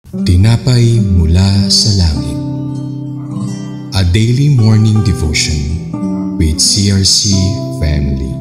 Tinapay mula sa langit. A daily morning devotion with CRC family.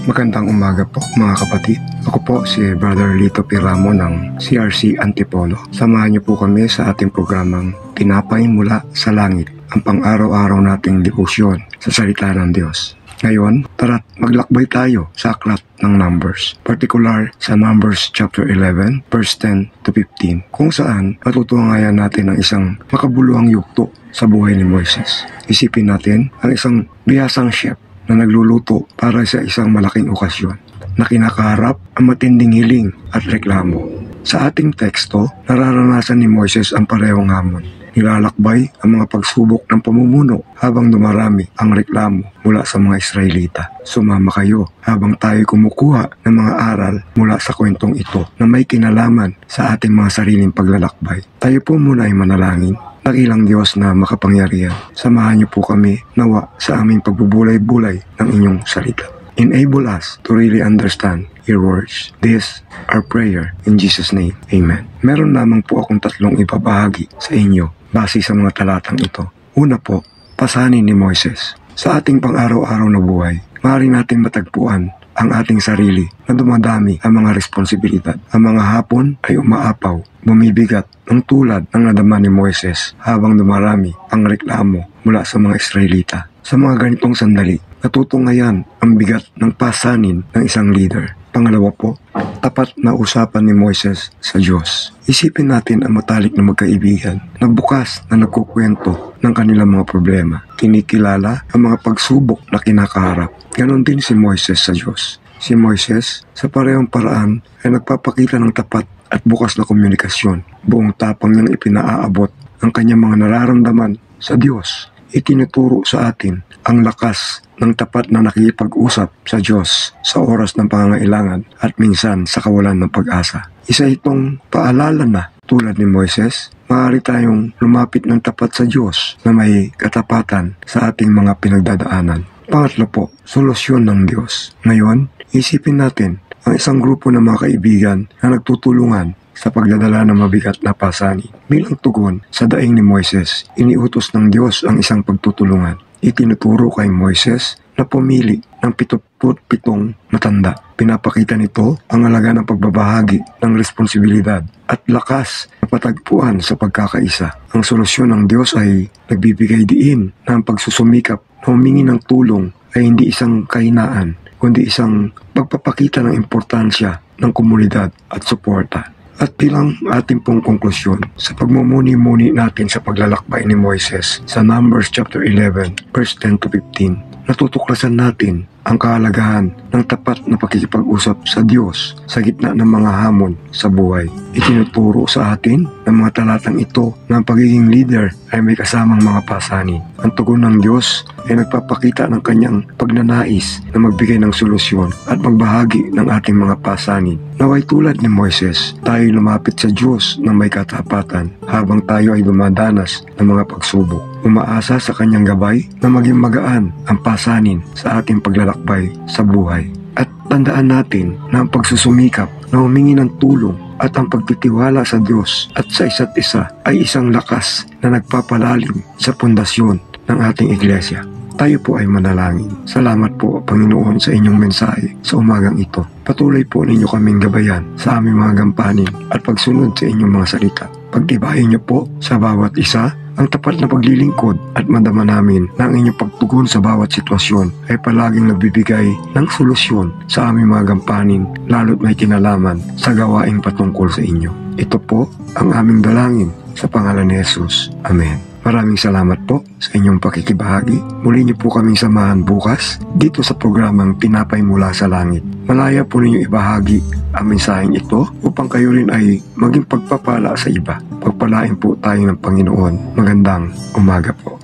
Magandang umaga po mga kapatid. Ako po si Brother Lito Piramo ng CRC Antipolo. Samahan niyo po kami sa ating programang Tinapay mula sa langit, ang pang-araw-araw nating debosyon sa salita ng Diyos. Ngayon, tara't maglakbay tayo sa aklat ng Numbers, particular sa Numbers chapter 11, verse 10 to 15, kung saan matutunghayan natin ang isang makabuluhang yugto sa buhay ni Moises. Isipin natin ang isang bihasang chef na nagluluto para sa isang malaking okasyon na kinakaharap ang matinding hiling at reklamo. Sa ating teksto, nararanasan ni Moises ang parehong hamon. Nilalakbay ang mga pagsubok ng pamumuno habang dumarami ang reklamo mula sa mga Israelita. Sumama kayo habang tayo kumukuha ng mga aral mula sa kwentong ito na may kinalaman sa ating mga sariling paglalakbay. Tayo po muna ay manalangin. Nakilang Diyos na makapangyarihan, samahan niyo po kami nawa sa aming pagbubulay-bulay ng inyong salita. Enable us to really understand your words. This our prayer in Jesus' name. Amen. Meron lamang po akong tatlong ibabahagi sa inyo base sa mga talatang ito. Una po, pasanin ni Moises. Sa ating pang-araw-araw na buhay, maaari nating matagpuan ang ating sarili na dumadami ang mga responsibilidad. Ang mga hapon ay umaapaw, bumibigat ng tulad ng nadama ni Moises habang dumarami ang reklamo mula sa mga Israelita. Sa mga ganitong sandali, natutunghayan ang bigat ng pasanin ng isang leader. Pangalawa po, tapat na usapan ni Moises sa Diyos. Isipin natin ang matalik na magkaibigan na bukas na nagkukwento ng kanilang mga problema. Kinikilala ang mga pagsubok na kinakaharap. Ganon din si Moises sa Diyos. Si Moises, sa parehong paraan, ay nagpapakita ng tapat at bukas na komunikasyon. Buong tapang niyang ipinaaabot ang kanyang mga nararamdaman sa Diyos. Itinuturo sa atin ang lakas ng tapat na nakikipag-usap sa Diyos sa oras ng pangangailangan at minsan sa kawalan ng pag-asa. Isa itong paalala na tulad ni Moises, maaari tayong lumapit ng tapat sa Diyos na may katapatan sa ating mga pinagdadaanan. Pangatlo po, solusyon ng Diyos. Ngayon, isipin natin ang isang grupo ng mga kaibigan na nagtutulungan sa pagdadala ng mabigat na pasanin. Bilang tugon sa daing ni Moises, iniutos ng Diyos ang isang pagtutulungan. Itinuturo kay Moises na pumili ng 77 matanda. Pinapakita nito ang halaga ng pagbabahagi ng responsibilidad at lakas na patagpuan sa pagkakaisa. Ang solusyon ng Diyos ay nagbibigay diin na ang pagsusumikap na humingi ng tulong ay hindi isang kahinaan, kundi isang pagpapakita ng importansya ng komunidad at suporta. At bilang ating pong konklusyon, sa pagmumuni-muni natin sa paglalakbay ni Moises sa Numbers chapter 11, verse 10 to 15, natutuklasan natin ang kahalagahan ng tapat na pakikipag-usap sa Diyos sa gitna ng mga hamon sa buhay. Itinuturo sa atin ng mga talatang ito na ang pagiging leader ay may kasamang mga pasanin. Ang tugon ng Diyos ay nagpapakita ng kanyang pagnanais na magbigay ng solusyon at magbahagi ng ating mga pasanin. Naway tulad ni Moises, tayo lumapit sa Diyos ng may katapatan habang tayo ay dumadanas ng mga pagsubok. Umaasa sa kanyang gabay na maging magaan ang pasanin sa ating paglalakbay sa buhay. At tandaan natin na ang pagsusumikap na humingi ng tulong at ang pagtitiwala sa Diyos at sa isa't isa ay isang lakas na nagpapalalim sa pundasyon ng ating iglesia. Tayo po ay manalangin. Salamat po, Panginoon, sa inyong mensahe sa umagang ito. Patuloy po ninyo kaming gabayan sa aming mga gampanin at pagsunod sa inyong mga salita. Pagtibayin niyo po sa bawat isa ang tapat na paglilingkod at madama namin na ang inyong pagtugon sa bawat sitwasyon ay palaging nagbibigay ng solusyon sa aming mga gampanin lalo't may kinalaman sa gawaing patungkol sa inyo. Ito po ang aming dalangin sa pangalan ni Jesus. Amen. Maraming salamat po sa inyong pakikibahagi. Muli niyo po kaming samahan bukas dito sa programang Tinapay mula sa langit. Malaya po ninyo ibahagi ang mensaheng ito upang kayo rin ay maging pagpapala sa iba. Pagpalain po tayo ng Panginoon. Magandang umaga po.